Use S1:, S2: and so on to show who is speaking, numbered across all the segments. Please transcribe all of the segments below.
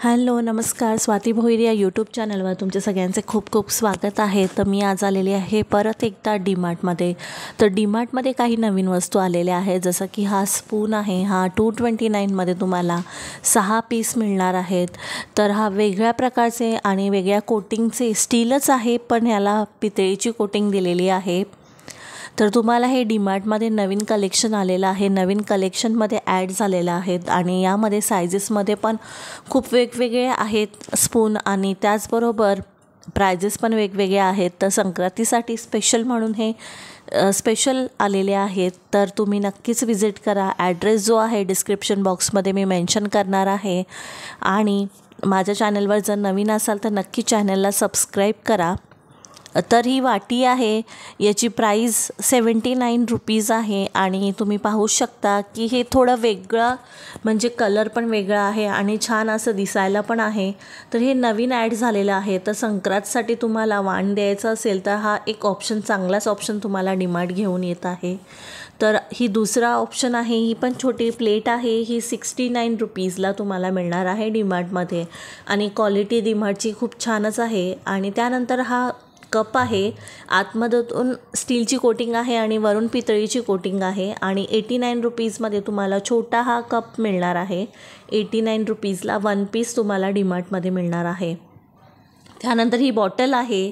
S1: Hello नमस्कार. स्वाती भोईर या YouTube चॅनलवर तुमचे सगळ्यांचे खूप खूप स्वागत आहे. तर मी आज आलेली आहे परत एकदा डीमार्टमध्ये. तर डीमार्टमध्ये काही नवीन वस्तू आलेल्या आहेत, जसं की हा स्पून आहे. हा 229मध्ये तुम्हाला 6 पीस मिळणार आहेत. तर हा वेगळ्या प्रकारचे आणि वेगळ्या कोटिंगचे स्टीलच आहे, पण ह्याला पितळेची कोटिंग दिलेली आहे. तर तुम्हाला हे डीमार्टमध्ये नवीन कलेक्शन आलेलं आहे, नवीन कलेक्शनमध्ये ॲड झालेलं आहेत आणि यामध्ये सायझेसमध्ये पण खूप वेगवेगळे आहेत स्पून आणि त्याचबरोबर प्राइजेस पण वेगवेगळे आहेत. तर संक्रांतीसाठी स्पेशल म्हणून हे स्पेशल आलेले आहेत. तर तुम्ही नक्कीच विजिट करा. ॲड्रेस जो आहे डिस्क्रिप्शन बॉक्समध्ये मी मेन्शन करणार आहे. आणि माझ्या चॅनलवर जर नवीन असाल तर नक्की चॅनलला सबस्क्राईब करा. तर ही वाटी आहे, याची प्राईस 79 रुपीज आहे आणि तुम्ही पाहू शकता की हे थोडं वेगळं, म्हणजे कलर पण वेगळा आहे आणि छान असं दिसायला पण आहे. तर हे नवीन ॲड झालेलं आहे. तर संक्रांतसाठी तुम्हाला वाण द्यायचं असेल तर हा एक ऑप्शन, चांगलाच ऑप्शन तुम्हाला डीमार्ट घेऊन येत आहे. तर ही दुसरा ऑप्शन आहे. ही पण छोटी प्लेट आहे. ही 69 रुपीजला तुम्हाला मिळणार आहे डीमार्टमध्ये आणि क्वालिटी डीमार्टची खूप छानच आहे. आणि त्यानंतर हा कप आहे, आतमधून स्टीलची कोटिंग आहे आणि वरून पितळीची कोटिंग आहे आणि 89 रुपीजमध्ये तुम्हाला छोटा हा कप मिळणार आहे. 89 रुपीजला 1 पीस तुम्हाला डीमार्टमध्ये मिळणार आहे. त्यानंतर ही बॉटल आहे.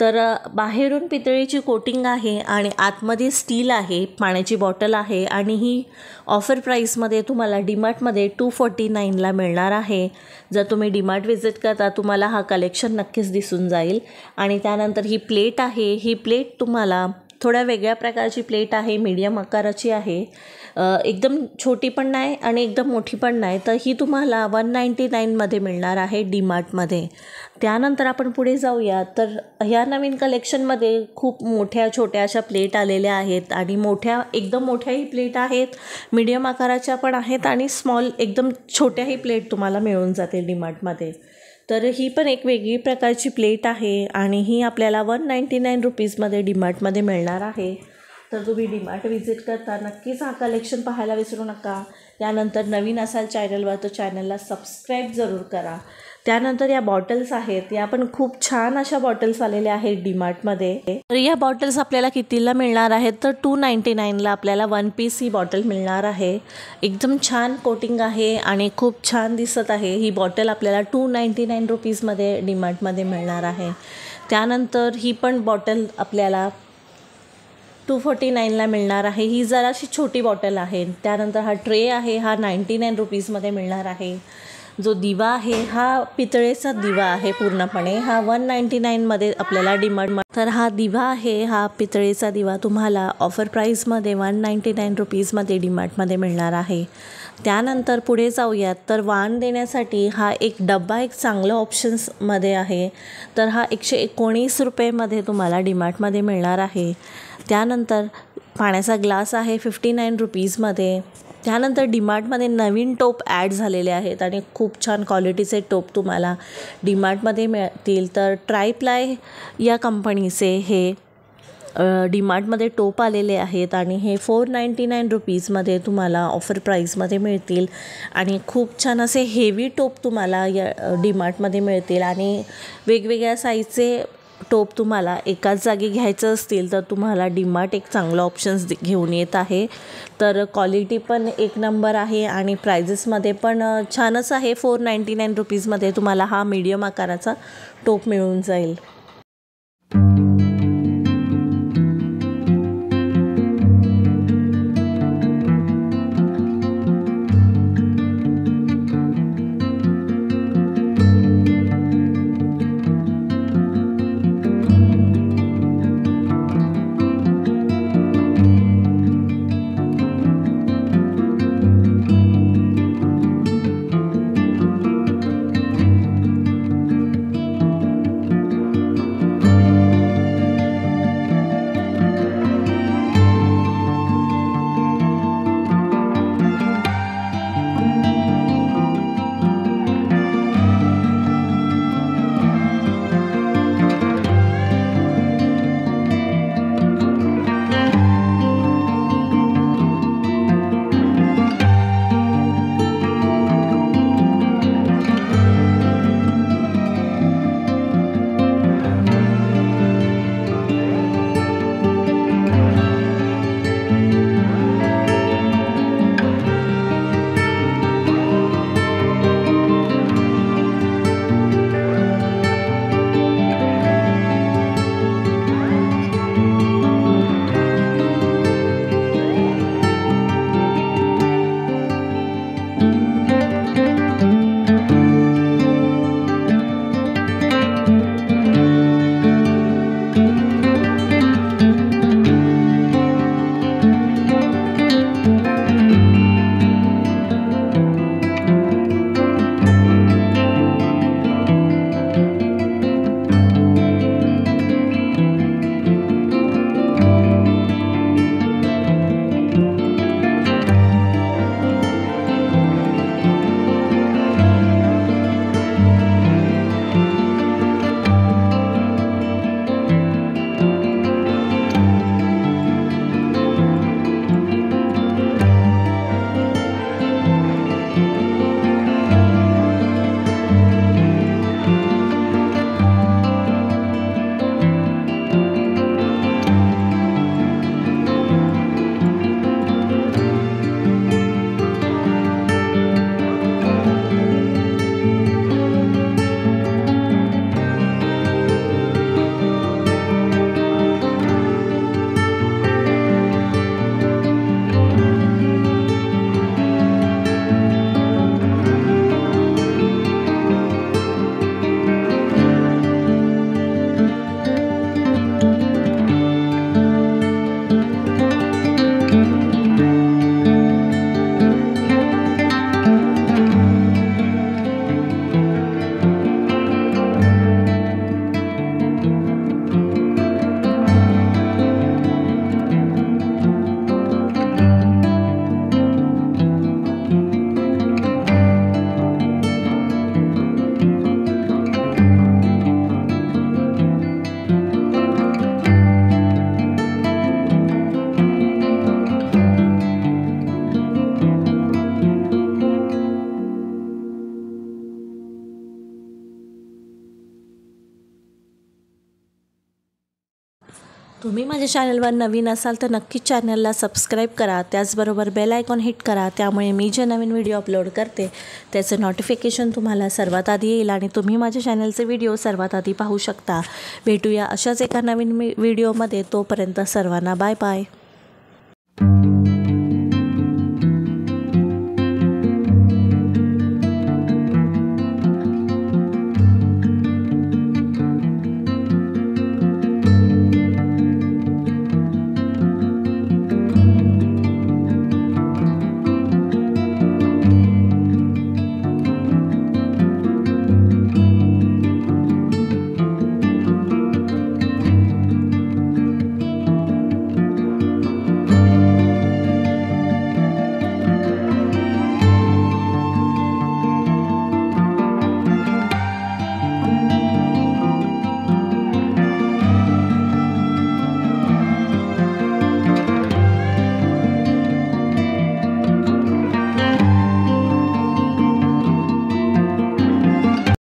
S1: तर बाहेरून पितळीची कोटिंग आहे आणि आतमध्ये स्टील आहे, पाण्याची बॉटल आहे आणि ही ऑफर प्राईसमध्ये तुम्हाला डीमार्टमध्ये 249ला मिळणार आहे. जर तुम्ही डीमार्ट विजिट करता तुम्हाला हा कलेक्शन नक्कीच दिसून जाईल. आणि त्यानंतर ही प्लेट आहे. ही प्लेट तुम्हाला थोड्या वेगळ्या प्रकारची प्लेट आहे, मीडियम आकाराची आहे, एकदम छोटी पण नाही आणि एकदम मोठी पण नाही. तर ही तुम्हाला 199मध्ये मिळणार आहे डीमार्टमध्ये. त्यानंतर आपण पुढे जाऊया. तर ह्या नवीन कलेक्शनमध्ये खूप मोठ्या छोट्या अशा प्लेट आलेल्या आहेत आणि एकदम मोठ्याही प्लेट आहेत, मीडियम आकाराच्या पण आहेत आणि स्मॉल एकदम छोट्याही प्लेट तुम्हाला मिळून जातील डीमार्टमध्ये. तर ही पण एक वेगळी प्रकारची प्लेट आहे आणि ही आपल्याला 199 रुपीजमध्ये डीमार्टमध्ये मिळणार आहे. तर तुम्ही डीमार्ट विजिट करता नक्कीच हा कलेक्शन पाहायला विसरू नका. त्यानंतर नवीन असाल चॅनलवर तर चॅनलला सबस्क्राईब जरूर करा. त्यानंतर या बॉटल्स आहेत, या पण खूप छान अशा बॉटल्स आलेल्या आहेत डीमार्टमध्ये. तर या बॉटल्स आपल्याला कितीला मिळणार आहेत तर 299ला आपल्याला 1 पीस ही बॉटल मिळणार आहे. एकदम छान कोटिंग आहे आणि खूप छान दिसत आहे. ही बॉटल आपल्याला 299 रुपीजमध्ये डीमार्टमध्ये मिळणार आहे. त्यानंतर ही पण बॉटल आपल्याला 249ला मिळणार आहे. ही जराशी छोटी बॉटल आहे. त्यानंतर हा ट्रे आहे, हा 99 रुपीजमध्ये मिळणार आहे. जो दिवा आहे हा पितळेचा दिवा आहे पूर्णपणे, हा 199मध्ये आपल्याला डीमार्ट. तर हा दिवा आहे, हा पितळेचा दिवा तुम्हाला ऑफर प्राईसमध्ये 199 रुपीजमध्ये डीमार्टमध्ये मिळणार आहे. त्यानंतर पुढे जाऊयात. तर वाण देण्यासाठी हा एक डब्बा एक चांगलं ऑप्शन्समध्ये आहे. तर हा 119 रुपयेमध्ये तुम्हाला डीमार्टमध्ये मिळणार आहे. त्यानंतर पाण्याचा ग्लास आहे 59 रुपीजमध्ये. त्यानंतर डीमार्टमध्ये नवीन टोप ॲड झालेले आहेत आणि खूप छान क्वालिटीचे टोप तुम्हाला डीमार्टमध्ये मिळतील. तर ट्रायप्लाय या कंपनीचे हे डीमार्टमध्ये टोप आलेले आहेत आणि हे 499 रुपीजमध्ये तुम्हाला ऑफर प्राईसमध्ये मिळतील आणि खूप छान असे हेवी टोप तुम्हाला या डीमार्टमध्ये मिळतील. आणि वेगवेगळ्या साईजचे टोप तुम्हाला एकाच जागी घ्यायचं असतील तर तुम्हाला डीमार्ट एक चांगलं ऑप्शन्स घेऊन येत आहे. तर क्वालिटी पण एक नंबर आहे आणि प्राइजेसमध्ये पण छानच आहे. 499 रुपीजमध्ये तुम्हाला हा मीडियम आकाराचा टोप मिळून जाईल. तुम्ही माझ्या चॅनलवर नवीन असाल तर नक्कीच चॅनलला सबस्क्राईब करा, त्याचबरोबर बेल आयकॉन हिट करा, त्यामुळे मी जे नवीन व्हिडिओ अपलोड करते त्याचं नोटिफिकेशन तुम्हाला सर्वात आधी येईल आणि तुम्ही माझ्या चॅनलचे व्हिडिओ सर्वात आधी पाहू शकता. भेटूया अशाच एका नवीन व्हिडिओमध्ये. तोपर्यंत सर्वांना बाय बाय.